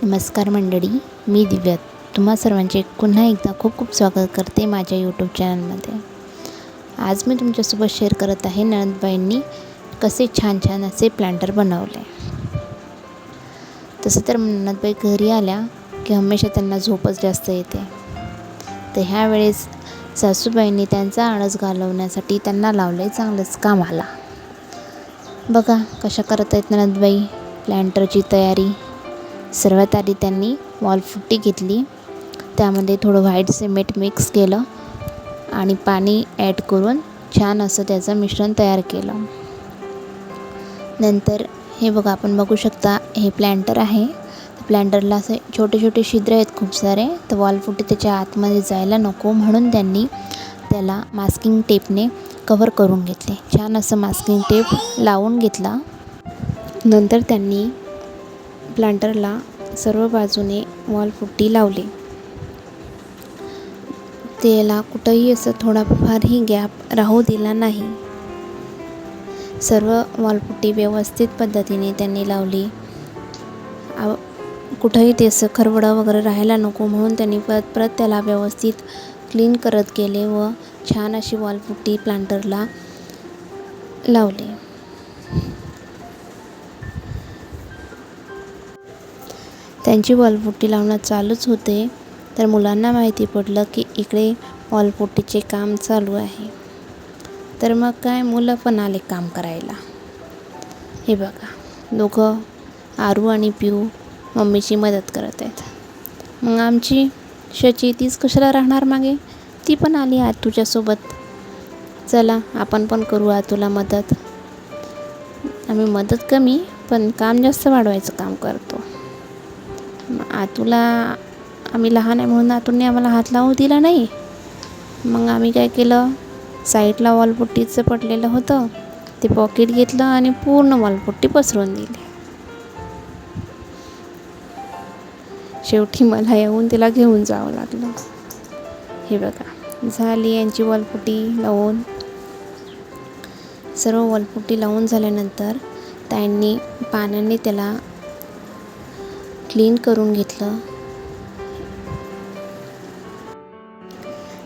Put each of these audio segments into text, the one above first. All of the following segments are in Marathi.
नमस्कार मंडळी, मी दिव्या. तुम्हा सर्वांचे पुन्हा एकदा खूप खूप स्वागत करते माझ्या यूट्यूब चॅनलमध्ये. आज मी तुमच्यासोबत शेअर करत आहे नणंदबाईंनी कसे छान छान असे प्लांटर बनवले. तसं तर नणंदबाई घरी आल्या की हमेशा त्यांना झोपच जास्त येते. तर ह्या वेळेस सासूबाईंनी त्यांचा आळस घालवण्यासाठी त्यांना लावले चांगलंच कामाला. बघा कशा करत आहेत नणंदबाई प्लांटरची तयारी. सर्वात आधी त्यांनी वॉलपुट्टी घेतली, त्यामध्ये थोडं व्हाईट सिमेंट मिक्स केलं आणि पाणी ॲड करून छान असं त्याचं मिश्रण तयार केलं. नंतर हे बघा, आपण बघू शकता हे प्लांटर आहे. प्लांटरला असे छोटे छोटे छिद्र आहेत खूप सारे. तर वॉलपुट्टी त्याच्या आतमध्ये जायला नको म्हणून त्यांनी त्याला मास्किंग टेपने कव्हर करून घेतले. छान असं मास्किंग टेप लावून घेतला. नंतर त्यांनी प्लांटरला सर्व बाजूने वॉलपुट्टी लावली. त्याला कुठंही असं थोडाफारही गॅप राहू दिला नाही. सर्व वॉलपुट्टी व्यवस्थित पद्धतीने त्यांनी लावली. कुठंही ते असं खरवडं वगैरे राहायला नको म्हणून त्यांनी परत त्याला व्यवस्थित क्लीन करत गेले व छान अशी वॉलपुट्टी प्लांटरला लावली. त्यांची वॉलपुट्टी लावणं चालूच होते तर मुलांना माहिती पडलं की इकडे वॉलपुट्टीचे काम चालू आहे. तर मग काय, मुलं पण आले काम करायला. हे बघा, दोघं आरू आणि पिऊ मम्मीची मदत करत आहेत. मग आमची शची तीच कशाला राहणार मागे, ती पण आली आतूच्यासोबत. चला आपण पण करू आतूला मदत. आम्ही मदत कमी पण काम जास्त वाढवायचं काम करतो. आतूला आम्ही लहान आहे म्हणून आतूने आम्हाला हात लावू दिला नाही. मग आम्ही काय केलं, साईडला वॉलपुट्टीचं पडलेलं होतं ते पॉकेट घेतलं आणि पूर्ण वॉलपुट्टी पसरून दिली. शेवटी मला येऊन तिला घेऊन जावं लागलं. हे बघा, झाली यांची वॉलपुट्टी लावून. सर्व वॉलपुट्टी लावून झाल्यानंतर त्यांनी पाण्याने त्याला क्लीन करून घेतलं.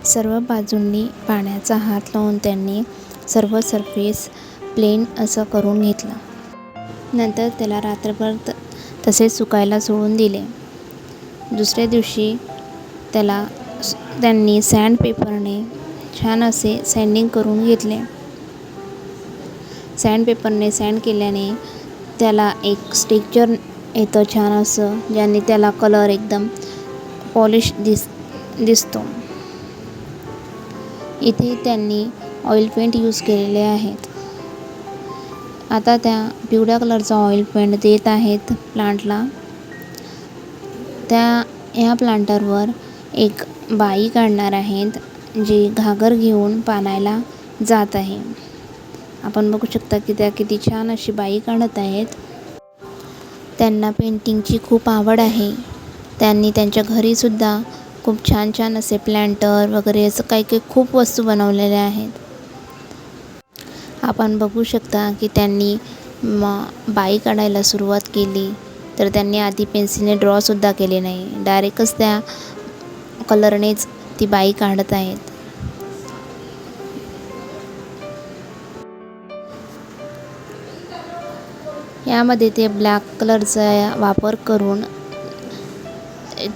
सर्व बाजूंनी पाण्याचा हात लावून त्यांनी सर्व सरफेस प्लेन असं करून घेतलं. नंतर त्याला रात्रभर तसेच सुकायला सोडून दिले. दुसऱ्या दिवशी त्याला त्यांनी सँडपेपरने छान असे सँडिंग करून घेतले. सँडपेपरने सँड केल्याने त्याला एक स्ट्रक्चर येतं छान असं, ज्याने त्याला कलर एकदम पॉलिश दिसतो. इथे त्यांनी ऑइल पेंट यूज केलेले आहेत. आता त्या पिवळ्या कलरचा ऑइल पेंट देत आहेत प्लांटला. ह्या प्लांटरवर एक बाई काढणार आहेत जी घागर घेऊन पाण्याला जात आहे. आपण बघू शकता की त्या किती छान अशी बाई काढत आहेत. त्यांना पेंटिंगची खूप आवड आहे. त्यांनी त्यांच्या घरीसुद्धा खूप छान छान असे प्लांटर वगैरे असं काही काही खूप वस्तू बनवलेल्या आहेत. आपण बघू शकता की त्यांनी बाई काढायला सुरुवात केली तर त्यांनी आधी पेन्सिलने ड्रॉसुद्धा केले नाही, डायरेक्टच त्या कलरनेच ती बाई काढत आहेत. यामध्ये ते ब्लॅक कलरचा वापर करून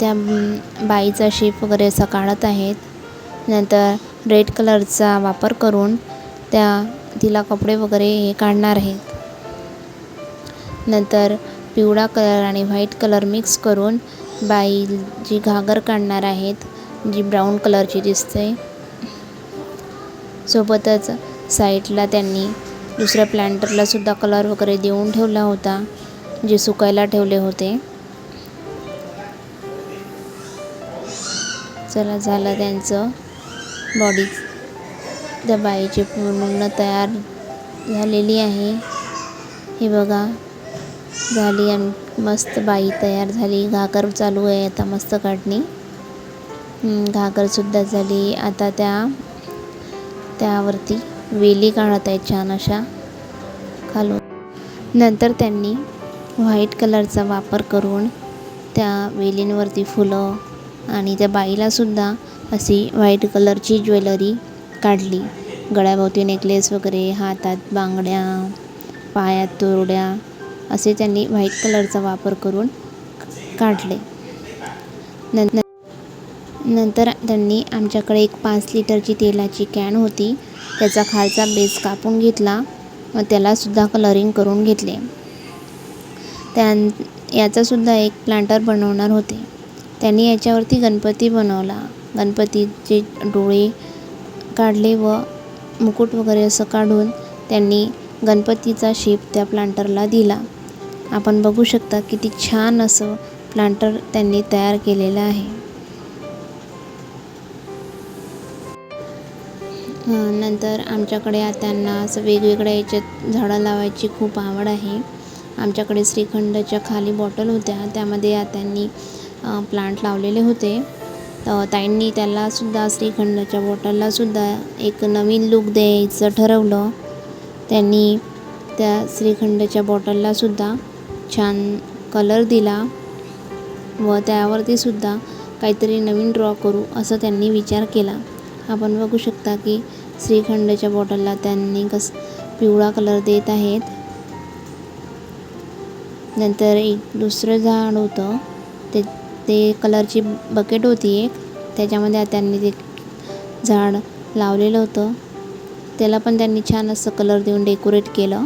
त्या बाईचा शेप वगैरे असा काढत आहेत. नंतर रेड कलरचा वापर करून तिला कपडे वगैरे हे काढणार आहेत. नंतर पिवळा कलर आणि व्हाईट कलर मिक्स करून बाईची घागर काढणार आहेत, जी ब्राऊन कलरची दिसते. सोबतच साईडला त्यांनी दुसऱ्या प्लांटरला सुद्धा कलर वगैरे देऊन ठेवला होता, जे सुकायला ठेवले होते. चला, झालं त्यांचं बॉडी. त्या बाईची पूर्ण तयार झालेली आहे. हे बघा, झाली आणि मस्त बाई तयार झाली. घागर चालू आहे आता मस्त काढणी. घागरसुद्धा झाली. आता त्यावरती वेली काढत आहेत छान अशा खालून. नंतर त्यांनी व्हाईट कलरचा वापर करून त्या वेलींवरती फुलं आणि त्या बाईलासुद्धा अशी व्हाईट कलरची ज्वेलरी काढली. गळ्याभोवती नेकलेस वगैरे, हातात बांगड्या, पायात तोरड्या असे त्यांनी व्हाईट कलरचा वापर करून काढले. नंतर त्यांनी आमच्याकडे एक 5 लिटरची तेलाची कॅन होती, त्याचा खालचा बेस कापून घेतला व त्यालासुद्धा कलरिंग करून घेतले. याचासुद्धा एक प्लांटर बनवणार होते. त्यांनी याच्यावरती गणपती बनवला. गणपतीचे डोळे काढले व मुकुट वगैरे असं काढून त्यांनी गणपतीचा शेप त्या प्लांटरला दिला. आपण बघू शकता किती छान असं प्लांटर त्यांनी तयार केलेलं आहे. नंतर आमच्याकडे त्यांना असं वेगवेगळ्या याच्यात झाडं लावायची खूप आवड आहे. आमच्याकडे श्रीखंडच्या खाली बॉटल होत्या, त्यामध्ये त्यांनी प्लांट लावलेले होते. ताईंनी त्यालासुद्धा श्रीखंडाच्या बॉटललासुद्धा एक नवीन लुक द्यायचं ठरवलं. त्यांनी त्या श्रीखंडाच्या बॉटललासुद्धा छान कलर दिला व त्यावरतीसुद्धा काहीतरी नवीन ड्रॉ करू असं त्यांनी विचार केला. आपण बघू शकता की श्रीखंडाच्या बॉटलला त्यांनी पिवळा कलर देत आहेत. नंतर एक दुसरं झाड होतं, ते कलरची बकेट होती एक, त्याच्यामध्ये त्यांनी ते झाड लावलेलं होतं. त्याला पण त्यांनी छान असं कलर देऊन डेकोरेट केलं.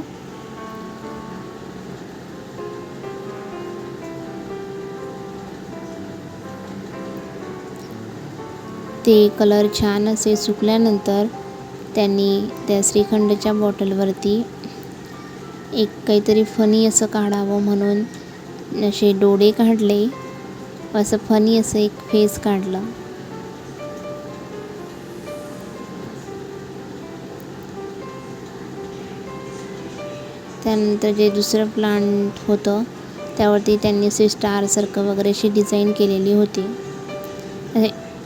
ते कलर छान असे सुकल्यानंतर त्यांनी त्या श्रीखंडच्या बॉटलवरती एक काहीतरी फनी असं काढावं म्हणून असे डोळे काढले, असं फनी असं एक फेस काढलं. त्यानंतर जे दुसरं प्लांट होतं त्यावरती त्यांनी असे स्टारसारखं वगैरे अशी डिझाईन केलेली होती.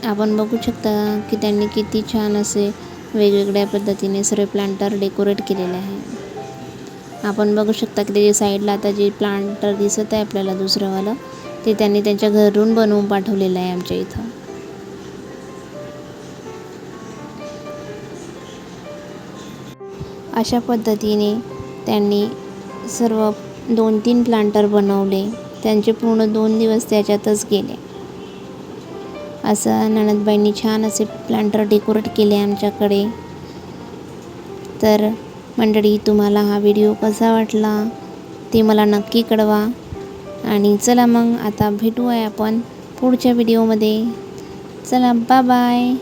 आपण बघू शकता की त्यांनी किती छान असे वेगवेगळ्या पद्धतीने सर्व प्लांटर डेकोरेट केलेले आहे. आपण बघू शकता की त्याच्या साईडला आता जे प्लांटर दिसत आहे आपल्याला दुसरंवालं, ते त्यांनी त्यांच्या घरून बनवून पाठवलेलं आहे आमच्या इथं. अशा पद्धतीने त्यांनी सर्व 2-3 प्लांटर बनवले. त्यांचे पूर्ण 2 दिवस त्याच्यातच गेले. असं नणंदबाईंनी छान असे प्लांटर डेकोरेट केले आमच्याकडे. तर मंडळी, तुम्हाला हा व्हिडिओ कसा वाटला ते मला नक्की कळवा. आणि चला मग आता भेटूया आपण पुढच्या व्हिडिओमध्ये. चला, बाय बाय.